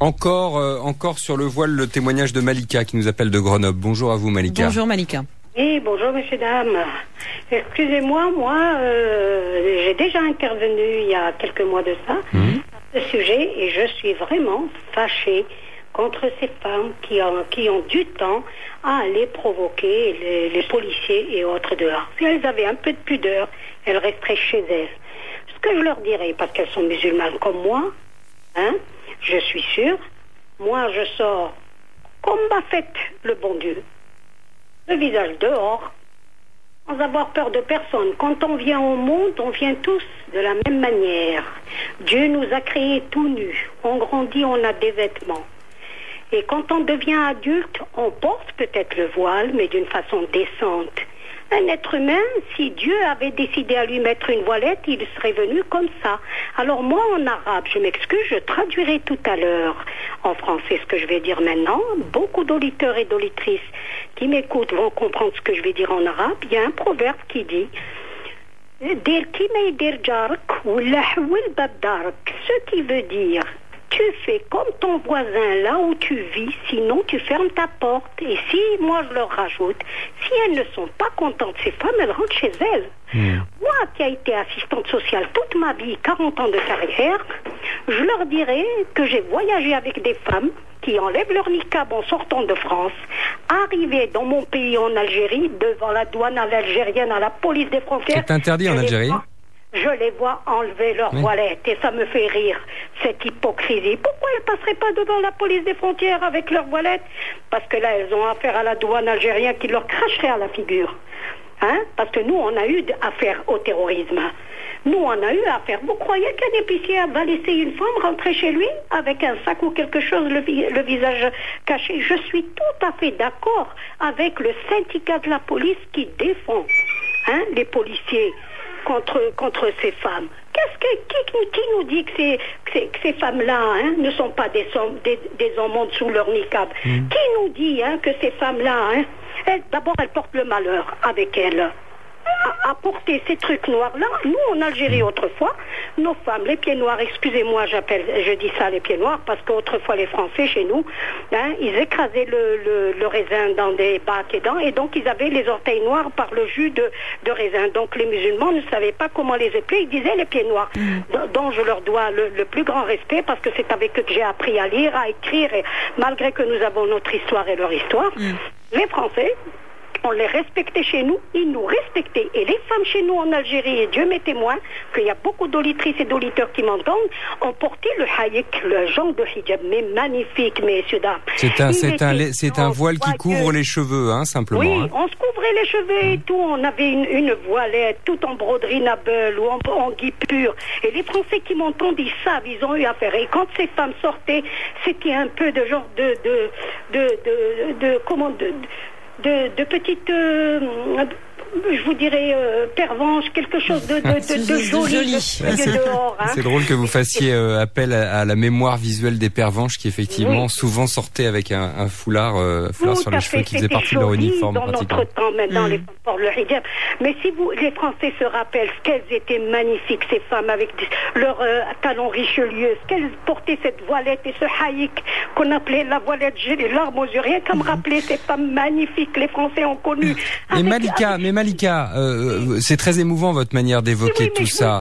Encore sur le voile, le témoignage de Malika qui nous appelle de Grenoble. Bonjour à vous, Malika. Bonjour, Malika. Oui, bonjour, messieurs, dames. Excusez-moi, j'ai déjà intervenu il y a quelques mois de ça, à ce sujet, et je suis vraiment fâchée contre ces femmes qui ont du temps à aller provoquer les policiers et autres dehors. Si elles avaient un peu de pudeur, elles resteraient chez elles. Ce que je leur dirais, parce qu'elles sont musulmanes comme moi, je suis sûre, moi je sors comme m'a fait le bon Dieu, le visage dehors, sans avoir peur de personne. Quand on vient au monde, on vient tous de la même manière. Dieu nous a créés tout nus. On grandit, on a des vêtements. Et quand on devient adulte, on porte peut-être le voile, mais d'une façon décente. Un être humain, si Dieu avait décidé à lui mettre une voilette, il serait venu comme ça. Alors moi, en arabe, je m'excuse, je traduirai tout à l'heure en français ce que je vais dire maintenant. Beaucoup d'auditeurs et d'auditrices qui m'écoutent vont comprendre ce que je vais dire en arabe. Il y a un proverbe qui dit « ce qui veut dire « tu fais comme ton voisin là où tu vis, sinon tu fermes ta porte. » Et si, moi je leur rajoute, si elles ne sont pas contentes, ces femmes, elles rentrent chez elles. Moi qui ai été assistante sociale toute ma vie, 40 ans de carrière, je leur dirais que j'ai voyagé avec des femmes qui enlèvent leur niqab en sortant de France, arrivées dans mon pays en Algérie, devant la douane algérienne, à la police des frontières. C'est interdit en Algérie. Je les vois enlever leur voilette et ça me fait rire, cette hypocrisie. Pourquoi elles ne passeraient pas devant la police des frontières avec leur voilette? Parce que là, elles ont affaire à la douane algérienne qui leur cracherait à la figure. Parce que nous, on a eu affaire au terrorisme. Nous, on a eu affaire. Vous croyez qu'un épicier va laisser une femme rentrer chez lui avec un sac ou quelque chose, le visage caché? Je suis tout à fait d'accord avec le syndicat de la police qui défend les policiers contre ces femmes. Qui nous dit que ces femmes-là ne sont pas des hommes sous leur niqab? Qui nous dit que ces femmes-là, d'abord elles portent le malheur avec elles, à porter ces trucs noirs-là? Nous, en Algérie, autrefois, nos femmes, les pieds noirs, excusez-moi, je dis ça les pieds noirs, parce qu'autrefois, les Français, chez nous, ils écrasaient le raisin dans des bacs et donc ils avaient les orteils noirs par le jus de raisin. Donc les musulmans ne savaient pas comment les épeler, ils disaient les pieds noirs, dont je leur dois le plus grand respect, parce que c'est avec eux que j'ai appris à lire, à écrire, et malgré que nous avons notre histoire et leur histoire, les Français, on les respectait chez nous, ils nous respectaient. Et les femmes chez nous en Algérie, et Dieu m'est témoin, qu'il y a beaucoup d'auditrices et d'auditeurs qui m'entendent, ont porté le hayek, le genre de hijab, mais magnifique, messieurs, dames. C'est un voile qui couvre les cheveux, simplement. Oui, on se couvrait les cheveux et tout. On avait une voilette, tout en broderie Nabel ou en gui pur. Et les Français qui m'entendent, ils savent, ils ont eu affaire. Et quand ces femmes sortaient, c'était un peu de genre de petites, je vous dirais, pervenche, quelque chose de joli. Dehors, C'est drôle que vous fassiez appel à la mémoire visuelle des pervenches qui, effectivement, souvent sortaient avec un foulard sur les cheveux qui faisait partie de leur uniforme. Dans notre temps, maintenant, les femmes portent le hijab. Mais si les Français se rappellent qu'elles étaient magnifiques, ces femmes, avec leurs talons Richelieu, qu'elles portaient cette voilette et ce haïk qu'on appelait la voilette, j'ai les larmes aux yeux, rien qu'à me rappeler ces femmes magnifiques que les Français ont connues. Mais Malika, c'est très émouvant votre manière d'évoquer tout ça.